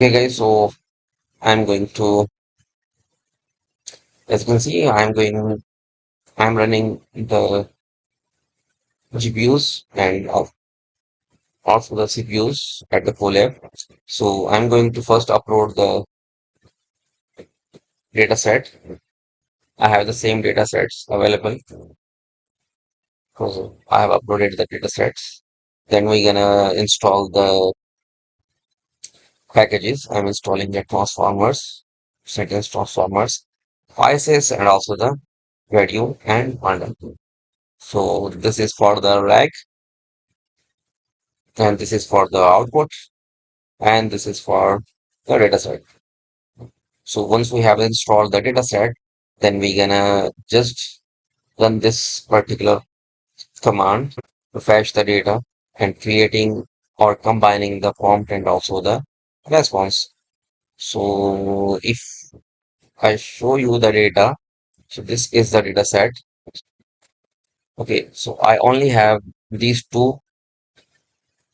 Okay, guys, so I'm going to, as you can see, I'm running the GPUs and also the CPUs at the collab. So I'm going to first upload the data set. I have the same data sets available because I have uploaded the data sets. Then we're gonna install the packages. I'm installing the transformers, sentence transformers, FAISS, and also the radio and bundle. So this is for the rack, and this is for the output, and this is for the data set. So once we have installed the data set, then we're gonna just run this particular command to fetch the data and creating or combining the prompt and also the response. So if I show you the data, so this is the data set. Okay, so I only have these two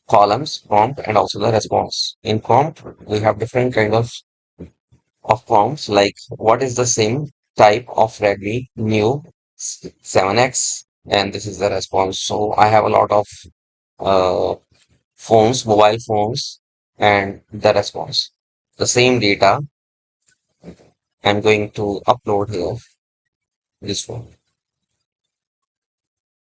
columns, prompt and also the response. In prompt, we have different kind of prompts like what is the same type of Redmi new 7X, and this is the response. So I have a lot of uh, phones, mobile phones, and the response. The same data I'm going to upload here, this one.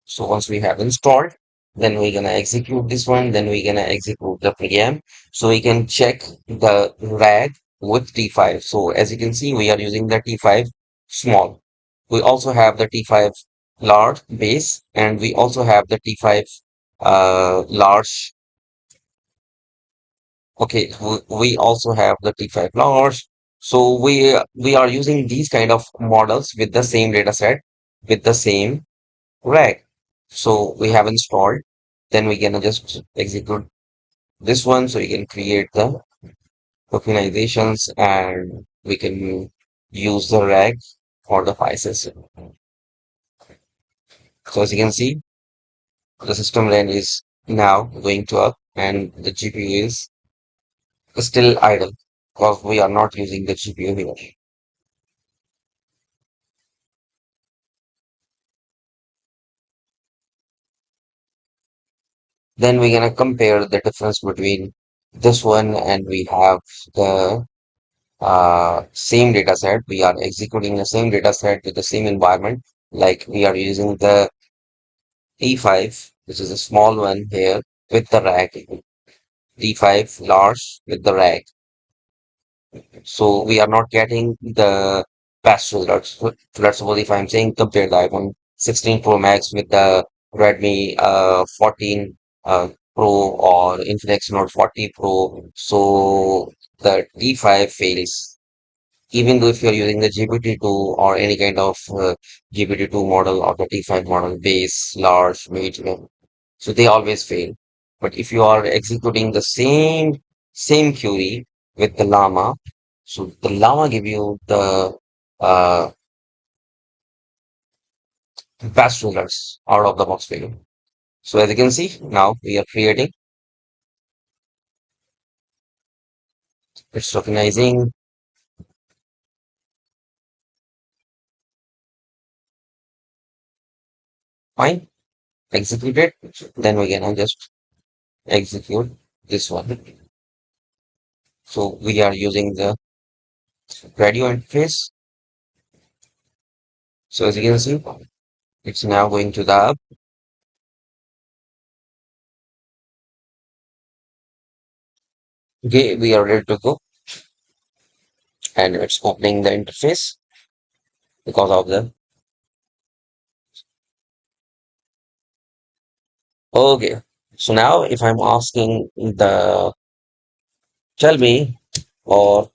So once we have installed, then we're gonna execute this one, then we're gonna execute the program. So we can check the RAG with T5. So as you can see, we are using the T5 small. We also have the T5 large base, and we also have the T5 large. Okay, we also have the T5 large. So we are using these kind of models with the same data set, with the same RAG. So we have installed. Then we can just execute this one. So you can create the tokenizations and we can use the RAG for the FAISS. So as you can see, the system LAN is now going to up and the GPU is still idle because we are not using the GPU here. Then we're gonna compare the difference between this one and we have the same data set. We are executing the same data set with the same environment. Like we are using the T5, which is a small one here with the rack, T5 large with the rack. So we are not getting the best results. So let's suppose if I'm saying compare the iPhone 16 Pro Max with the Redmi 14 Pro or Infinix Note 40 Pro. So the T5 fails even though if you're using the GPT-2 or any kind of GPT-2 model or the T5 model, base, large, medium, so they always fail. But if you are executing the same query with the llama, so the llama give you the uh, best results out of the box for you. So as you can see, now we are creating, it's tokenizing, fine, execute it. Then we can just execute this one. So we are using the radio interface. So as you can see, it's now going to the hub. Okay, we are ready to go, and it's opening the interface because of the. Okay, so now if I'm asking the tell me or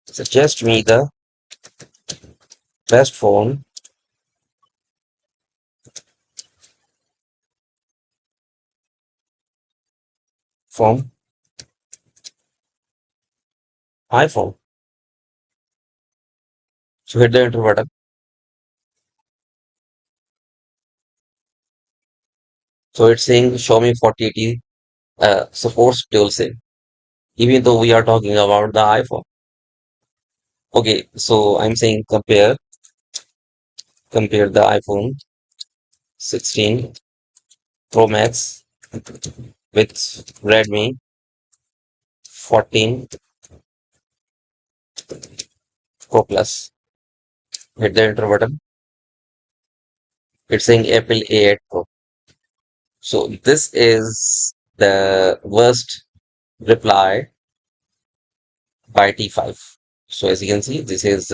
suggest me the best phone from iPhone. So hit the enter button. So it's saying show me 4080 supports dual SIM. even though we are talking about the iPhone. Okay, so I'm saying compare the iPhone 16 Pro Max with Redmi 14 Pro Plus. Hit the enter button. It's saying Apple A8 Pro. So this is the worst reply by T5. So as you can see, this is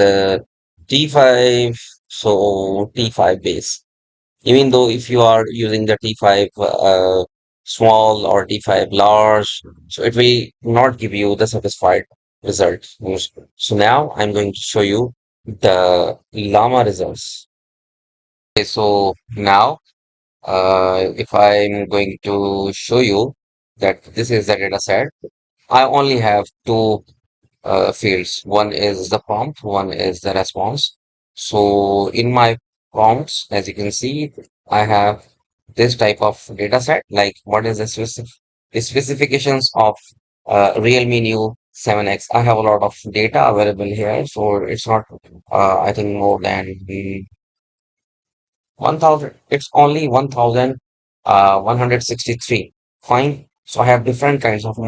T5. So T5 base. Even though if you are using the T5 small or T5 large, so it will not give you the satisfied result. So now I'm going to show you the llama results. Okay, so now if I'm going to show you that this is the data set, I only have two fields. One is the prompt, one is the response. So in my prompts, as you can see, I have this type of data set, like what is the specifications of Realme New 7X. I have a lot of data available here, so it's not, I think, more than 1000. It's only 1163. Fine. So I have different kinds of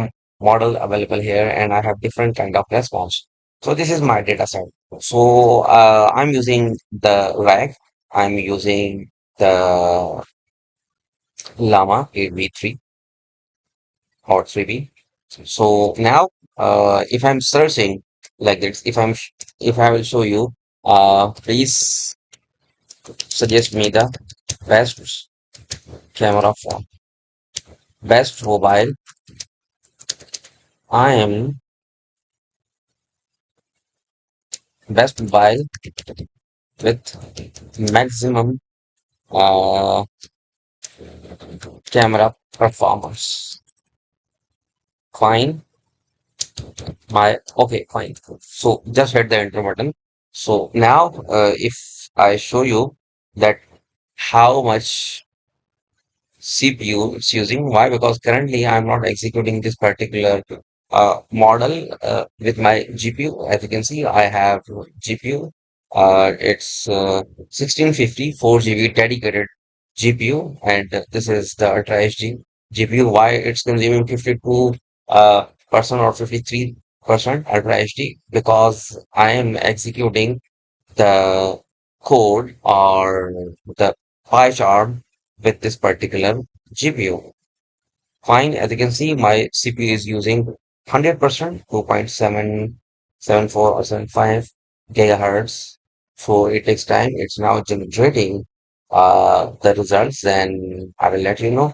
model available here and I have different kind of response. So this is my data set. So I'm using the RAG. I'm using the Llama 8v3 or 3v. So now if I'm searching like this, if I will show you, please suggest me the best camera phone. Best mobile. I am best mobile with maximum uh, camera performance. Fine. My okay, fine. So just hit the enter button. So now, if I show you that how much CPU it's using. Why? Because currently I'm not executing this particular model with my GPU. As you can see, I have GPU. It's 1650 4 GB dedicated GPU, and this is the Ultra HD GPU. Why it's consuming 52 percent or 53% Ultra HD? Because I am executing the code or the pie chart with this particular GPU. Fine, as you can see, my CPU is using 100%, 2.774 or 75 gigahertz. So it takes time. It's now generating the results. Then I will let you know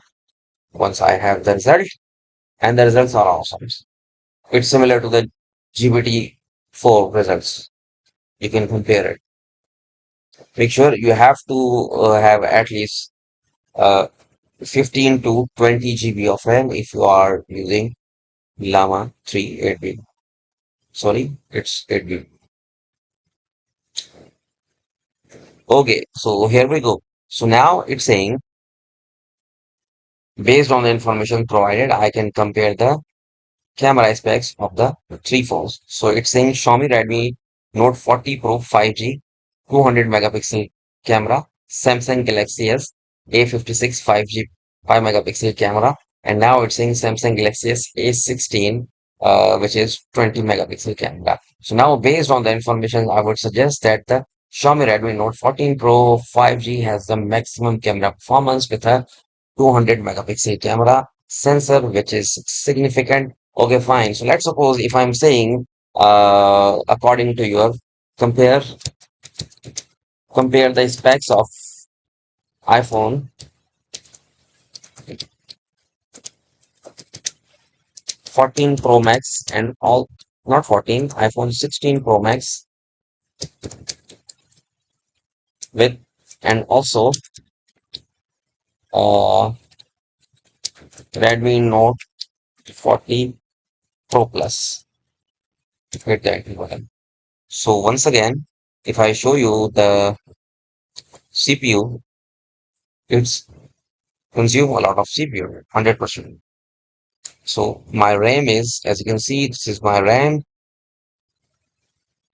once I have the result. And the results are awesome. It's similar to the GPT-4 results. You can compare it. Make sure you have to have at least uh, 15 to 20 GB of RAM if you are using Llama 3 8-bit. Sorry, it's 8-bit. Okay, so here we go. So now it's saying based on the information provided, I can compare the camera specs of the three phones. So it's saying Xiaomi Redmi Note 40 Pro 5G, 200 megapixel camera, Samsung Galaxy S A56 5G 5 megapixel camera, and now it's saying Samsung Galaxy S A16, which is 20 megapixel camera. So now based on the information, I would suggest that the Xiaomi Redmi Note 14 Pro 5G has the maximum camera performance with a 200 megapixel camera sensor, which is significant. Okay, fine. So let's suppose if I'm saying, according to your compare compare the specs of iPhone 14 Pro Max and all, not 14, iPhone 16 Pro Max with, and also uh, Redmi Note 40 Pro Plus with the active button. So once again, if I show you the CPU, it's consume a lot of CPU, 100%. So my RAM is, as you can see, this is my RAM.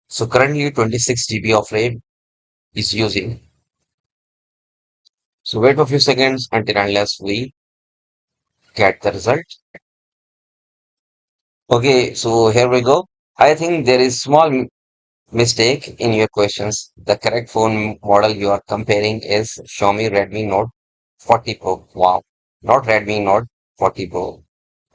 So currently 26 GB of RAM is using. So wait for a few seconds until unless we get the result. Okay, so here we go. I think there is small mistake in your questions. The correct phone model you are comparing is Xiaomi Redmi Note 40 Pro. Wow, not Redmi Note 40 Pro.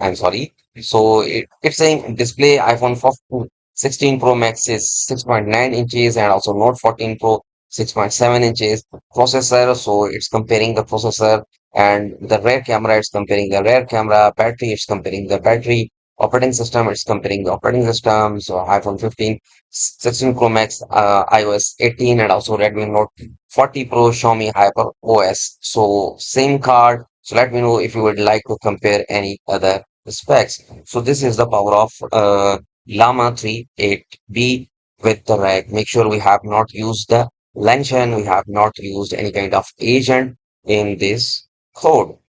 I'm sorry. So it's saying display iPhone 14, 16 Pro Max is 6.9 inches and also Note 14 Pro 6.7 inches. Processor, so it's comparing the processor and the rear camera, it's comparing the rear camera. Battery, it's comparing the battery. Operating system, it's comparing the operating system. So iPhone 15, 16 Pro Max, iOS 18 and also Redmi Note 40 Pro, Xiaomi Hyper OS. So same card. So let me know if you would like to compare any other specs. So this is the power of LLaMA 3.8B with the RAG. Make sure we have not used the Lension, we have not used any kind of agent in this code.